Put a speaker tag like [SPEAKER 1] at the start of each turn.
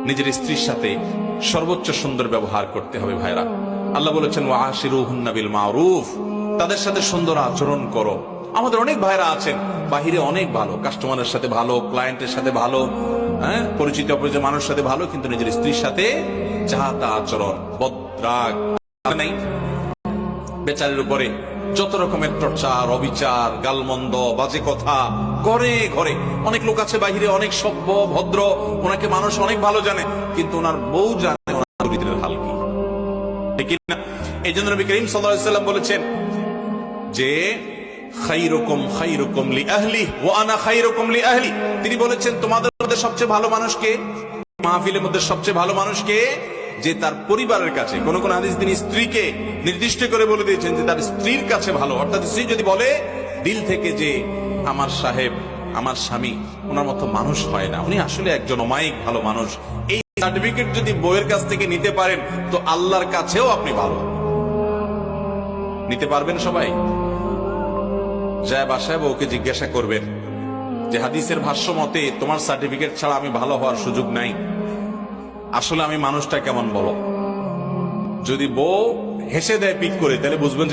[SPEAKER 1] নিজের স্ত্রীর সাথে সর্বোচ্চ সুন্দর ব্যবহার করতে হবে ভাইরা। আল্লাহ বলেছেন ওয়াশিরুহুন্না বিল মারুফ, তাদের সাথে সুন্দর আচরণ করো। আমাদের অনেক ভাইরা আছেন বাহিরে অনেক ভালো, কাস্টমারের সাথে ভালো, ক্লায়েন্টের সাথে ভালো, পরিচিত অপরিচিত মানুষের সাথে ভালো, কিন্তু নিজের স্ত্রীর সাথে যা তা আচরণ, বদরাগ নাই। বেচারের উপরে যত রকমের টর্চার, অবিচার, গালমন্দ, বাজে কথা ঘরে ঘরে। অনেক লোক আছে বাহিরে অনেক সভ্য ভদ্র, ওনাকে মানুষ অনেক ভালো জানে, কিন্তু ওনার বউ জানে ওনার চরিত্রের হাল কি, ঠিক না? এই জন্য নবী করিম সাল্লাল্লাহু আলাইহি ওয়াসাল্লাম বলেছেন যে খায়রুকুম খায়রুকুম লিআহলিহি ওয়া আনা খায়রুকুম লিআহলি। তিনি বলেছেন তোমাদের মধ্যে সবচেয়ে ভালো মানুষ কে? মাহফিলের মধ্যে সবচেয়ে ভালো মানুষ কে? যে তার পরিবারের কাছে। কোন কোন হাদিস তিনি স্ত্রীকে নির্দিষ্ট করে বলে দিয়েছেন যে তার স্ত্রীর কাছে ভালো। অর্থাৎ স্ত্রী যদি বলে দিল থেকে যে আমার সাহেব, আমার স্বামী ওনার মতো মানুষ হয় না, উনি আসলে একজন অমায়িক ভালো মানুষ, এই সার্টিফিকেট যদি বউয়ের কাছ থেকে নিতে পারেন তো আল্লাহর কাছেও আপনি ভালো নিতে পারবেন। সবাই যায় বাসায় বউকে জিজ্ঞাসা করবেন যে হাদিসের ভাষ্য মতে তোমার সার্টিফিকেট ছাড়া আমি ভালো হওয়ার সুযোগ নাই, আসলে আমি মানুষটা কেমন বলো। যদি বউ হেসে দেয় পিক করে, তাহলে বুঝবেন